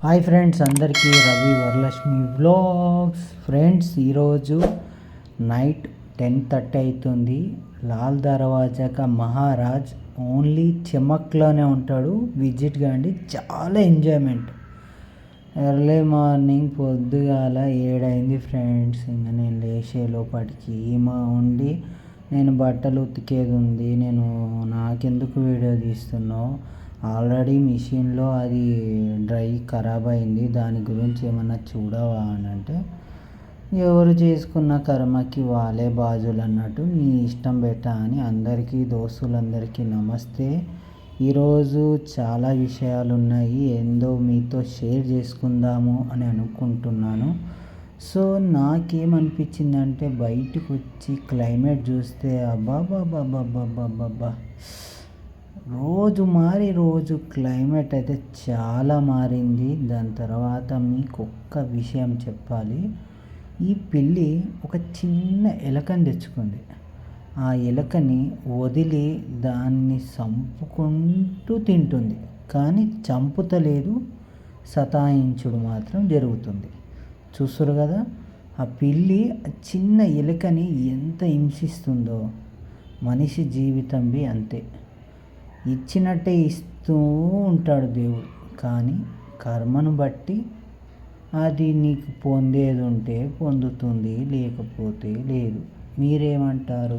Hi friends, అందరికీ Ravi Varalakshmi vlogs. Friends, ఈరోజు night 10:30 అవుతుంది. లాల్ దర్వాజా కా మహారాజ్ ఓన్లీ చెమక్లోనే ఉంటాడు. విజిట్ కాండి, చాలా ఎంజాయ్మెంట్. ఎర్లీ మార్నింగ్ పొద్దుగాల 7 అయింది ఫ్రెండ్స్. ఇంకా నేను లేచే లోపటికి ఈమె ఉండి, నేను బట్టలు ఉతికేది ఉంది, నాకెందుకు వీడియో తీస్తున్నావు, ఆల్రెడీ మిషన్లో అది డ్రై ఖరాబ్ అయింది, దాని గురించి ఏమన్నా చూడవా అని అంటే, ఎవరు చేసుకున్న కర్మకి వాళ్ళే బాజులు అన్నట్టు నీ ఇష్టం బెట్టా అని అందరికీ దోస్తులందరికీ నమస్తే. ఈరోజు చాలా విషయాలు ఉన్నాయి, ఏందో మీతో షేర్ చేసుకుందాము అని అనుకుంటున్నాను. సో నాకేమనిపించిందంటే, బయటకు వచ్చి క్లైమేట్ చూస్తే అబ్బాబ్బాబ్బాబ్బాబ్బాబ్బా, రోజు క్లైమేట్ అయితే చాలా మారింది. దాని తర్వాత మీకు ఒక్క విషయం చెప్పాలి. ఈ పిల్లి ఒక చిన్న ఎలకని తెచ్చుకుంది. ఆ ఎలకని వదిలి దాన్ని చంపుకుంటూ తింటుంది, కానీ చంపుతలేదు, సతాయించుడు మాత్రం జరుగుతుంది. చూస్తురు కదా, ఆ పిల్లి చిన్న ఎలుకని ఎంత హింసిస్తుందో. మనిషి జీవితం బి అంతే, ఇచ్చినట్టే ఇస్తూ ఉంటాడు దేవుడు, కానీ కర్మను బట్టి అది నీకు పొందేది ఉంటే పొందుతుంది, లేకపోతే లేదు. మీరేమంటారు?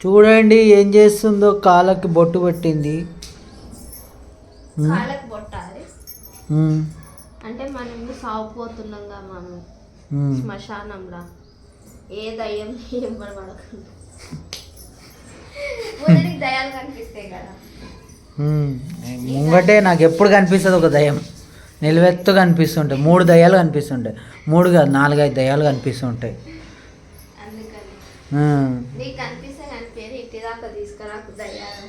చూడండి ఏం చేస్తుందో, కాళ్ళకి బొట్టు పెట్టింది. కాళ్ళకి బొట్టాలి అంటే మనం సాగిపోతున్నాంగా, మనం శ్మశానంలో ఏ దయ్యం ఏం పడకుండా దయాలు కనిపిస్తాయి కదా. ముంగటే నాకు ఎప్పుడు కనిపిస్తుంది ఒక దయ్యం, నిలువెత్తుగా కనిపిస్తుంటాయి. 3 దయ్యాలు కనిపిస్తుంటాయి, 3 కాదు 4-5 దయ్యాలు కనిపిస్తుంటాయి. నీకు కనిపిస్తే కనిపించదు, ఇంటి దాకా తీసుకురాకు దయ్యాలు.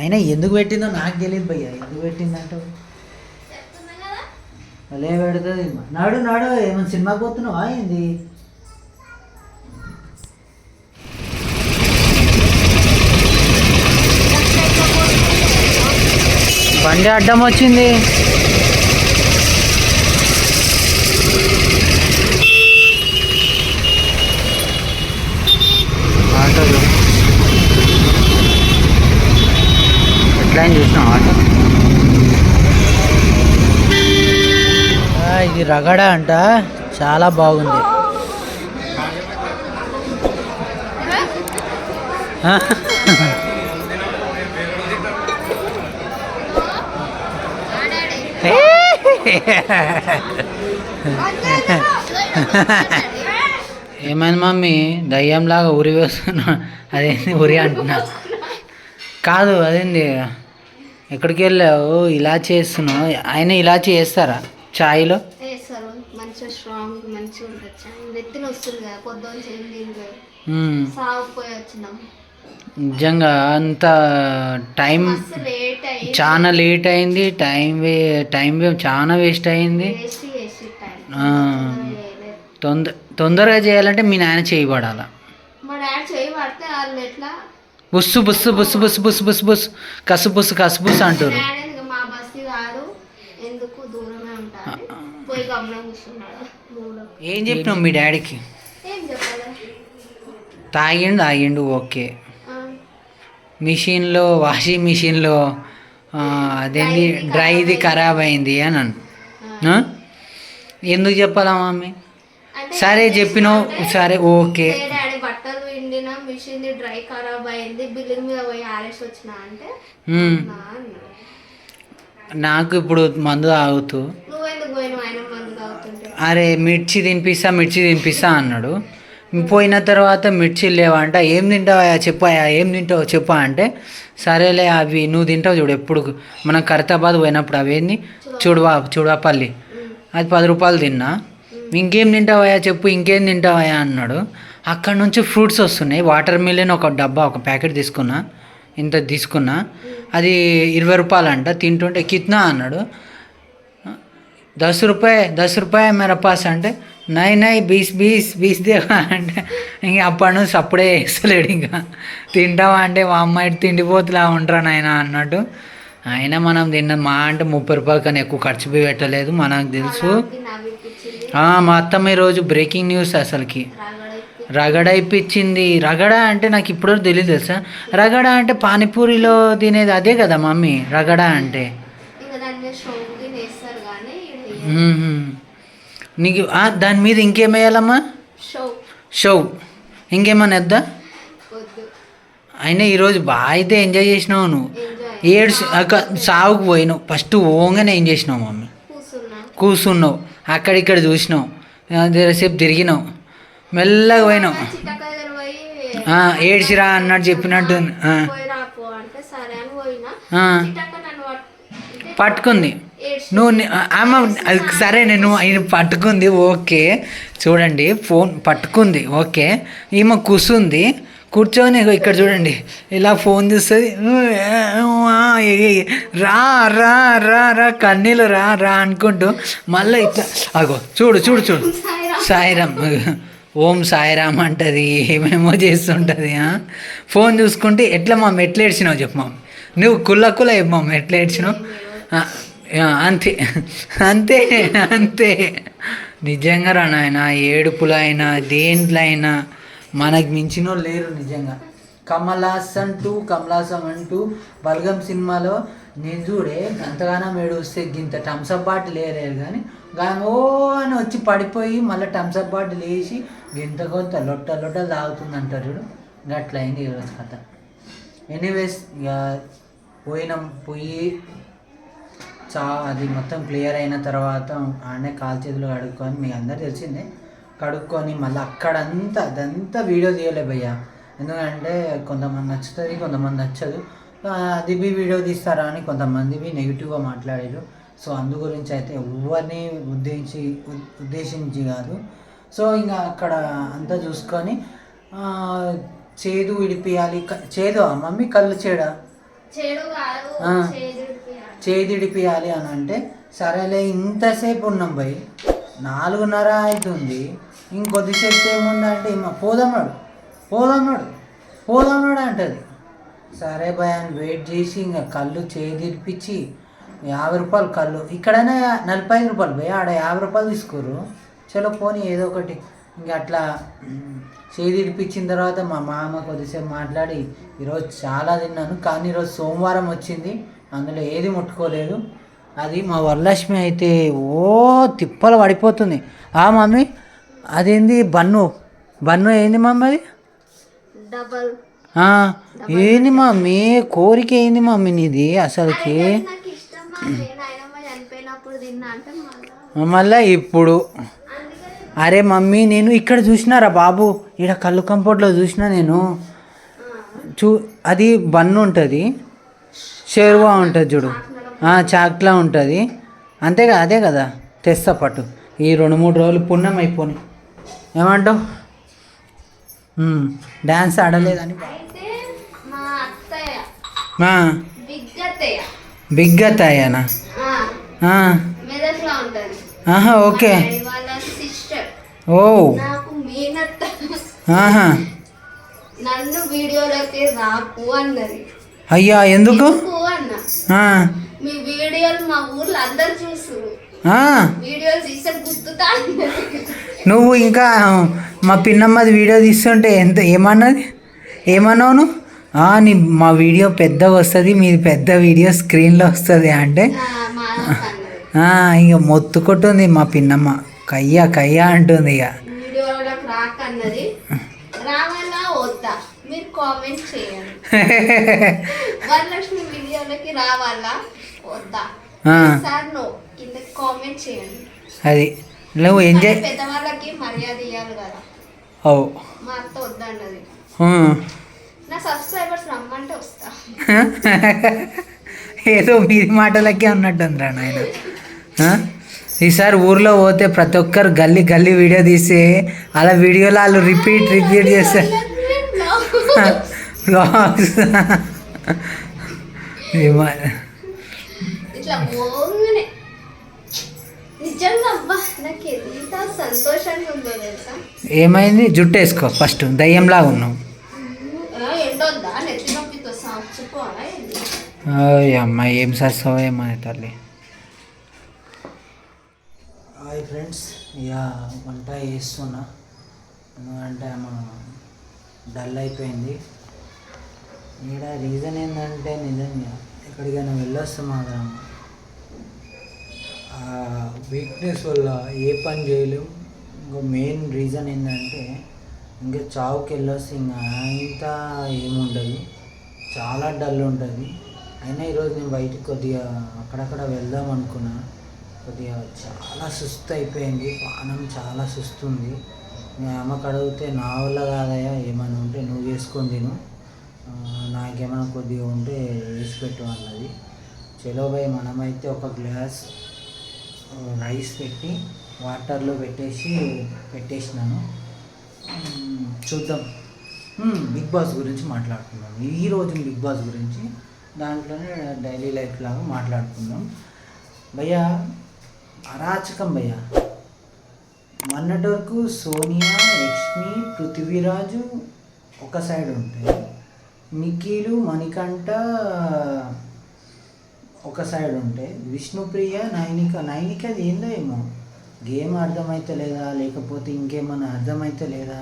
అయినా ఎందుకు పెట్టిందో నాకు తెలియదు భయ్యా, ఎందుకు పెట్టిందంటావు? అలే పెడుతుంది. నాడు ఏమైనా సినిమాకి పోతున్నావా ఏంది? బండి అడ్డం వచ్చింది. ఆటో ఎట్లా చూసినా ఆటో. ఇది రగడ అంట, చాలా బాగుంది. ఏమైంది మమ్మీ, దయ్యంలాగా ఉరి వేస్తున్నా? అదేంది ఉరి అంటున్నా? కాదు, అదేంది ఎక్కడికి వెళ్ళావు? ఇలాచీ వేస్తున్నావు. ఆయన ఇలాచీ వేస్తారా చాయ్లో? మంచిగా స్ట్రాంగ్ మంచిగా ఉంటుంది. నెత్తిన వస్తుంది కదా, పొద్దున్న సాగిపోయి వచ్చినాం. నిజంగా అంత టైం చాలా లేట్ అయింది, టైం చాలా వేస్ట్ అయింది. తొందరగా చేయాలంటే మీ నాయన చేయబడాల. బుస్సు బుస్సు బుస్సు బుస్సు బుస్సు బుస్సు బుస్సు కసుబుస్సు కసుబుస్సు అంటారు. ఏం చెప్పినావు మీ డాడీకి? తాగిండు ఓకే. వాషింగ్ మిషన్లో అదేంటి డ్రైది ఖరాబ్ అయింది అని ఎందుకు చెప్పాలా మమ్మీ? సరే చెప్పినావు, సరే ఓకే. బట్టలు విండిన మిషన్ డ్రై ఖరాబ్ అయింది, బిల్డింగ్ మీద పోయి ఆరేసి వచ్చిన అంటే నాకు ఇప్పుడు మందు తాగుతూ, అరే మిర్చి తినిపిస్తా అన్నాడు. పోయిన తర్వాత మిర్చి లేవంట. ఏం తింటావా చెప్పాయా, ఏం తింటావు చెప్పా అంటే, సరేలే అవి నువ్వు తింటావు చూడు, ఎప్పుడు మనం ఖైరతాబాద్ పోయినప్పుడు అవేంది చూడపల్లి, అది 10 రూపాయలు తిన్నా. ఇంకేం తింటావా చెప్పు, ఇంకేం తింటావా అన్నాడు. అక్కడ నుంచి ఫ్రూట్స్ వస్తున్నాయి. వాటర్ మిలన్ ఒక డబ్బా, ఒక ప్యాకెట్ తీసుకున్నా, ఇంత తీసుకున్నా, అది 20 రూపాయలు అంట. తింటుంటే కిత్నా అన్నాడు. 10 రూపాయ మేరా పాస్ అంటే, నై 20 దేవా అంటే, ఇంక అప్పటి నుంచి అప్పుడే వేస్తలేడు. ఇంకా తింటావా అంటే, మా అమ్మాయి తిండిపోతులా ఉంటారా నాయన అన్నట్టు. అయినా మనం తిన్న మా అంటే 30 రూపాయలు కానీ ఎక్కువ ఖర్చు పెట్టలేదు మనకు తెలుసు. మా అత్తమ్మ ఈరోజు బ్రేకింగ్ న్యూస్ అసలుకి రగడ ఇప్పించింది. రగడ అంటే నాకు ఇప్పుడు తెలియదు తెలుసా. రగడ అంటే పానీపూరిలో తినేది అదే కదా మమ్మీ, రగడ అంటే. నీకు దాని మీద ఇంకేమేయాలమ్మా? షో ఇంకేమన్నా వద్దా? అయినా ఈరోజు బాగా అయితే ఎంజాయ్ చేసినావు నువ్వు. సాగుకు పోయినావు ఫస్ట్ ఓంగానే ఏం చేసినావు మమ్మీ? కూర్చున్నావు, అక్కడిక్కడ చూసినావు, సేపు తిరిగినావు, మెల్లగా పోయినావు. ఏడ్చిరా అన్నట్టు చెప్పినట్టు పట్టుకుంది నువ్వు. సరే నేను ఆయన పట్టుకుంది ఓకే, చూడండి ఫోన్ పట్టుకుంది ఓకే. ఈమె కూర్చుంది, కూర్చొని ఇక్కడ చూడండి ఇలా ఫోన్ చూస్తుంది. రా రా రా రా కన్నీళ్ళు రా రా అనుకుంటూ మళ్ళీ ఇట్లా అగో చూడు చూడు చూడు సాయిరామ్, ఓం సాయిరామ్ అంటది, ఏమేమో చేస్తుంటుంది. ఫోన్ చూసుకుంటే ఎట్లా మమ్మీ ఎట్లా ఏడ్చినావు చెప్పు మమ్మీ, నువ్వు కుల్ల చెప్పు మమ్మీ ఎట్లా ఏడ్చినావు. అంతే అంతే అంతే నిజంగా రా నాయన, ఏడుపులో అయినా దేంట్లో అయినా మనకు మించిన లేరు నిజంగా. కమలాసన్ 2 బల్గం సినిమాలో నేను చూడే అంతగానో ఏడుస్తే ఇంత థమ్స్అప్ బాటిల్ లేరేరు కానీ ఓ అని వచ్చి పడిపోయి మళ్ళీ థమ్స్అప్ బాటిల్ వేసి గింత కొంత లొట్టలు తాగుతుంది అంటారు చూడు, అట్లా అయింది ఈరోజు కథ. ఎనీవేస్ ఇక పోయి అది మొత్తం క్లియర్ అయిన తర్వాత ఆడనే కాలు చేతులు కడుక్కొని, మీకు అందరు తెలిసిందే, కడుక్కొని మళ్ళీ అదంతా వీడియో తీయలే భయ్యా. ఎందుకంటే కొంతమంది నచ్చుతుంది, కొంతమంది నచ్చదు. అది వీడియో తీస్తారా అని కొంతమంది నెగిటివ్గా మాట్లాడారు. సో అందు గురించి అయితే ఎవరిని ఉద్దేశించి కాదు. సో ఇంకా అక్కడ అంతా చూసుకొని చేదు విడిపియాలి. చేదు మమ్మీ కళ్ళు చేదు విడిపియాలి అని అంటే సరేలే ఇంతసేపు ఉన్నాం భయ్, 4:30 అవుతుంది. ఇంకొద్దిసేపు ఏముందంటే పోదామన్నాడు అంటది. సరే భయ్ అని వెయిట్ చేసి ఇంకా కళ్ళు చేదిడిపించి 50 రూపాయలు కళ్ళు, ఇక్కడైనా 45 రూపాయలు భయ్, ఆడ 50 రూపాయలు తీసుకోరు. చలో పోనీ ఏదో ఒకటి ఇంకా అట్లా చేదిడిపించిన తర్వాత మా మామ కొద్దిసేపు మాట్లాడి ఈరోజు చాలా తిన్నాను. కానీ ఈరోజు సోమవారం వచ్చింది, అందులో ఏది ముట్టుకోలేదు. అది మా వరలక్ష్మి అయితే తిప్పలు పడిపోతుంది. మమ్మీ అదేంది బన్ను ఏంది మమ్మీ అది? ఏంది మమ్మీ కోరిక ఏంది మమ్మీ నీది అసలుకి? మళ్ళా ఇప్పుడు అరే మమ్మీ నేను ఇక్కడ చూసినారా బాబు, ఇక్కడ కళ్ళు కంపోర్ట్లో చూసినా నేను. అది బన్ను ఉంటుంది, షేర్వా ఉంటుంది చూడు, చాక్లా ఉంటుంది అంతేగా, అదే కదా తెస్తా పట్టు. ఈ 2-3 రోజులు పుణ్యం అయిపోయి ఏమంటావు? డ్యాన్స్ ఆడలేదని బిగ్గతయ్యనా? ఓకే. ఓ నన్ను వీడియోలోకి రాకు అన్నది. అయ్యా ఎందుకు అన్నా? మీ వీడియోలు మా ఊర్లో అందరు చూస్తున్నారు, వీడియోలు తీస్తే గుర్తుతా. నువ్వు ఇంకా మా పిన్నమ్మది వీడియో తీస్తుంటే ఏమన్నావు నువ్వు? మా వీడియో పెద్దగా వస్తుంది, మీది పెద్ద వీడియో స్క్రీన్లో వస్తుంది అంటే ఇక మొత్తుకుంటుంది మా పిన్నమ్మ, కయ్యా అంటుంది. ఇక వీడియోలోకి రాకన్నది, రావాలా వద్దా మీరు కామెంట్ చేయండి. వరలక్ష్మి వీడియోలోకి రావాలా వద్దా సార్ నో కింద కామెంట్ చేయండి. అది నువ్వు ఎంజాయ్, పెద్దవాళ్ళకి మర్యాద ఇవ్వాలి కదా. మా అత్త వద్దన్నది. నా సబ్స్క్రైబర్స్ రమ్మంటే వస్తా. ఏదో మీది మాటలకే ఉన్నట్టుందిరా నాయన. ఈసారి ఊర్లో పోతే ప్రతి ఒక్కరు గల్లీ వీడియో తీసి అలా వీడియోలో వాళ్ళు రిపీట్ చేస్తారు బ్లాగ్స్. ఇట్లా నిజంగా అబ్బా నాకు ఎంత సంతోషంగా ఉందో తెలుసా. ఏమైంది? జుట్టు వేసుకో ఫస్ట్, దయ్యంలాగా ఉన్నావు. ఎండొద్దా? నెత్తి నొప్పితో సాచిపోవాలా? అమ్మ ఏం సస్తావో ఏమో తల్లి. హాయ్ ఫ్రెండ్స్, ఇక వంట చేస్తున్నా ఎందుకంటే ఆమె డల్ అయిపోయింది. ఇక్కడ రీజన్ ఏంటంటే నిజంగా ఎక్కడికైనా వెళ్ళొస్తాం మాత్రం వీక్నెస్ వల్ల ఏ పని చేయలేం. ఇంకో మెయిన్ రీజన్ ఏంటంటే ఇంకా చావుకి వెళ్ళొస్తే ఇంకా ఇంత ఏముండదు, చాలా డల్ ఉంటుంది. అయినా ఈరోజు నేను బయటికి కొద్దిగా అక్కడక్కడ వెళ్దాం అనుకున్నా. కొద్దిగా చాలా సుస్తు అయిపోయింది, పానం చాలా సుస్తుంది. నేను అమ్మకి అడిగితే నా వల్ల కాదయ్యా, ఏమైనా ఉంటే నువ్వు చేసుకొని తిను, నాకేమైనా కొద్దిగా ఉంటే వేసి పెట్టు అన్నది. చలో భయ్, మనమైతే ఒక గ్లాస్ రైస్ పెట్టి వాటర్లో పెట్టేసినాను. చూద్దాం, బిగ్ బాస్ గురించి మాట్లాడుకుందాం. ఈరోజు బిగ్ బాస్ గురించి దాంట్లోనే డైలీ లైఫ్ లాగా మాట్లాడుకుందాం. భయ్యా అరాచకం భయ్యా. మొన్నటి వరకు సోనియా, లక్ష్మి, పృథ్వీరాజు ఒక సైడ్ ఉంటే నిఖిలు, మణికంఠ ఒక సైడ్ ఉంటే విష్ణుప్రియ, నైనికది ఏందో ఏమో గేమ్ అర్థమైతే లేదా, లేకపోతే ఇంకేమన్నా అర్థమైతే లేదా,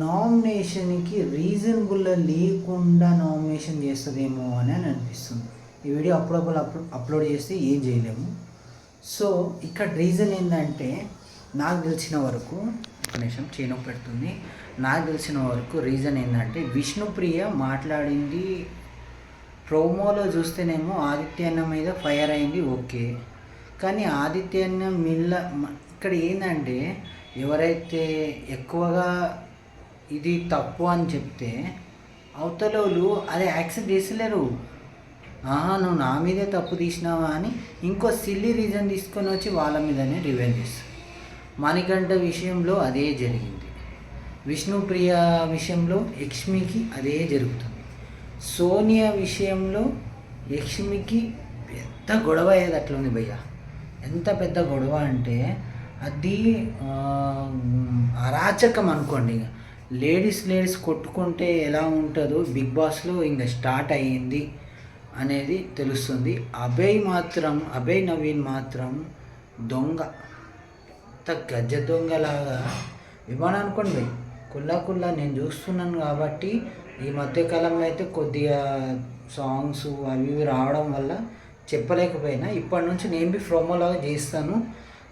నామినేషన్కి రీజనబుల్ లేకుండా నామినేషన్ చేస్తుందేమో అని అనిపిస్తుంది. ఈ వీడియో అప్లోడ్ చేస్తే ఏం చేయలేము. సో ఇక్కడ రీజన్ ఏంటంటే నాకు తెలిసిన వరకు, ఒక నిమిషం చేను పెడుతుంది, నాకు తెలిసిన వరకు రీజన్ ఏంటంటే విష్ణుప్రియ మాట్లాడింది ప్రోమోలో చూస్తేనేమో ఆదిత్యన్న మీద ఫైర్ అయింది, ఓకే. కానీ ఆదిత్యన్న ఇక్కడ ఏంటంటే ఎవరైతే ఎక్కువగా ఇది తప్పు అని చెప్తే అవతలోళ్ళు అది యాక్సెప్ట్ చేసలేరు. నువ్వు నా మీదే తప్పు తీసినావా అని ఇంకో సిల్లీ రీజన్ తీసుకొని వచ్చి వాళ్ళ మీదనే రివెంజ్ చేస్తారు. మణికంఠ విషయంలో అదే జరిగింది, విష్ణుప్రియ విషయంలో లక్ష్మికి అదే జరుగుతుంది, సోనియా విషయంలో లక్ష్మికి పెద్ద గొడవ అయ్యేది అట్లా ఉంది భయ్య. ఎంత పెద్ద గొడవ అంటే అది అరాచకం అనుకోండి. ఇక లేడీస్ కొట్టుకుంటే ఎలా ఉంటుందో బిగ్ బాస్లో ఇంకా స్టార్ట్ అయ్యింది అనేది తెలుస్తుంది. అభయ్ నవీన్ మాత్రం దొంగ, గజ్జ దొంగలాగా ఇవ్వను అనుకోండి భయ్. కుల్లా నేను చూస్తున్నాను కాబట్టి ఈ మధ్యకాలంలో అయితే కొద్దిగా సాంగ్స్ అవి రావడం వల్ల చెప్పలేకపోయినా ఇప్పటి నుంచి నేను ప్రోమోలాగా చేస్తాను.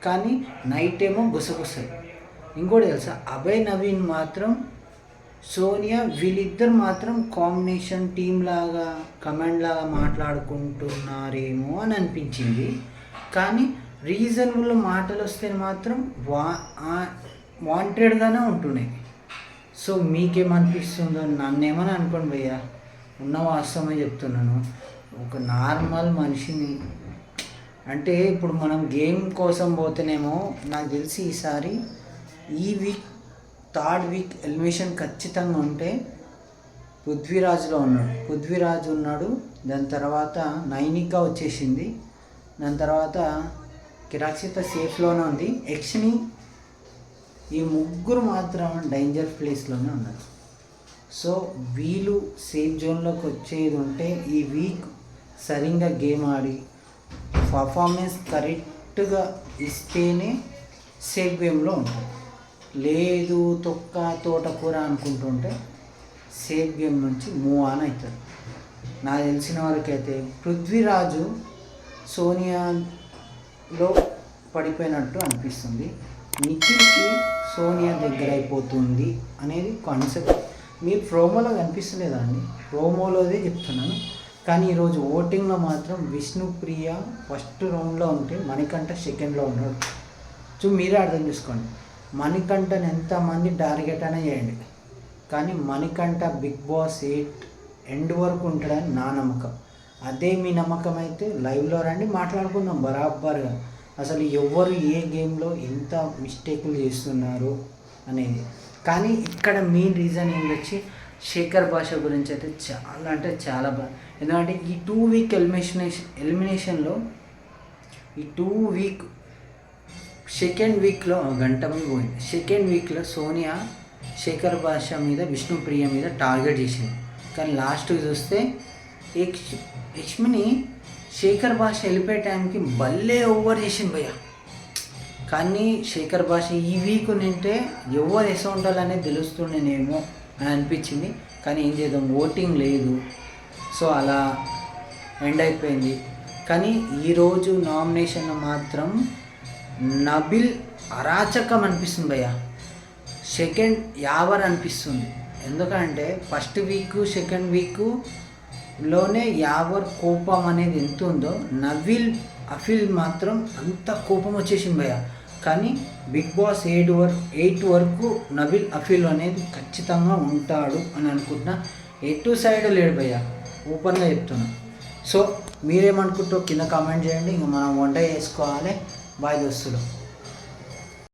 కానీ నైట్ ఏమో గుసగుసలు. ఇంకోటి తెలుసా, అభయ్ నవీన్ మాత్రం సోనియా వీళ్ళిద్దరు మాత్రం కాంబినేషన్ టీమ్ లాగా కమాండ్ లాగా మాట్లాడుకుంటున్నారేమో అని అనిపించింది. కానీ రీజనబుల్ మాటలు వస్తే మాత్రం వాంటెడ్గానే ఉంటున్నాయి. సో మీకేమనిపిస్తుందో నన్నేమని అనుకోండి భయ్యా, ఉన్న వాస్తవమే చెప్తున్నాను. ఒక నార్మల్ మనిషిని అంటే ఇప్పుడు మనం గేమ్ కోసం పోతేనేమో నాకు తెలిసి ఈసారి ఈ వీక్ థర్డ్ వీక్ ఎలిమినేషన్ ఖచ్చితంగా ఉంటే పృథ్వీరాజు ఉన్నాడు, దాని తర్వాత నైనిక వచ్చేసింది, దాని తర్వాత కిరాక్షిత సేఫ్లోనే ఉంది, యక్షిని, ఈ ముగ్గురు మాత్రం డేంజర్ ప్లేస్లోనే ఉన్నారు. సో వీళ్ళు సేఫ్ జోన్లోకి వచ్చేది ఉంటే ఈ వీక్ సరిగ్గా గేమ్ ఆడి పర్ఫార్మెన్స్ కరెక్ట్గా ఇస్తేనే సేఫ్ గేమ్లో ఉంటుంది. లేదు తోటకూర అనుకుంటుంటే సేఫ్ గేమ్ నుంచి మూవ్ ఆన్ అవుతారు. నాకు తెలిసిన వరకు అయితే పృథ్వీరాజు సోనియాలో పడిపోయినట్టు అనిపిస్తుంది, నిఖిల్కి సోనియా దగ్గర అయిపోతుంది అనేది కాన్సెప్ట్. మీరు ప్రోమోలో కనిపిస్తలేదా అండి? ప్రోమోలోదే చెప్తున్నాను. కానీ ఈరోజు ఓటింగ్లో మాత్రం విష్ణుప్రియ ఫస్ట్ రౌండ్లో ఉంటే మణికంఠ సెకండ్లో ఉన్నాడు. సో మీరే అర్థం చేసుకోండి, మణికంఠని ఎంతమంది టార్గెట్ అయినా చేయండి, కానీ మణికంఠ బిగ్ బాస్ 8 ఎండ్ వరకు ఉంటాడని నా నమ్మకం. అదే మీ నమ్మకం అయితే లైవ్లో రండి, మాట్లాడుకుందాం బరాబర్గా. అసలు ఎవరు ఏ గేమ్లో ఎంత మిస్టేకులు చేస్తున్నారు అనేది. కానీ ఇక్కడ మెయిన్ రీజన్ ఏంటొచ్చి శేఖర్ భాష గురించి అయితే చాలా అంటే చాలా బాగా. ఎందుకంటే ఈ 2 వీక్ ఎలిమినేషన్లో ఈ 2 వీక్ సెకండ్ వీక్లో గంట మీద పోయింది. సెకండ్ వీక్లో సోనియా శేఖర్ భాష మీద విష్ణుప్రియ మీద టార్గెట్ చేసింది, కానీ లాస్ట్కి చూస్తే యక్ష్మిని శేఖర్ భాష వెళ్ళిపోయే టైంకి భలే ఓవర్ చేసింది భయ్య. కానీ శేఖర్ భాష ఈ వీక్ నింటే ఎవరు ఎస ఉండాలనేది తెలుస్తుండేనేమో అని అనిపించింది. కానీ ఏం చేద్దాం, ఓటింగ్ లేదు, సో అలా ఎండ్ అయిపోయింది. కానీ ఈరోజు నామినేషన్ మాత్రం నబిల్ అరాచకం అనిపిస్తుంది భయ్య. సెకండ్ యావర్ అనిపిస్తుంది. ఎందుకంటే ఫస్ట్ వీక్ సెకండ్ వీక్లోనే యావర్ కోపం అనేది ఎంత ఉందో నబిల్ అఫిల్ మాత్రం అంత కోపం వచ్చేసింది భయ్య. కానీ బిగ్ బాస్ 8 వరకు నబిల్ అఫిల్ అనేది ఖచ్చితంగా ఉంటాడు అని అనుకుంటున్నా. ఎటు సైడ్ లేడు భయ్య, ఓపెన్గా చెప్తున్నా. సో మీరేమనుకుంటారో కింద కామెంట్ చేయండి. ఇంకా మనం వంట చేసుకోవాలి. బాయ్ దోస్తులు.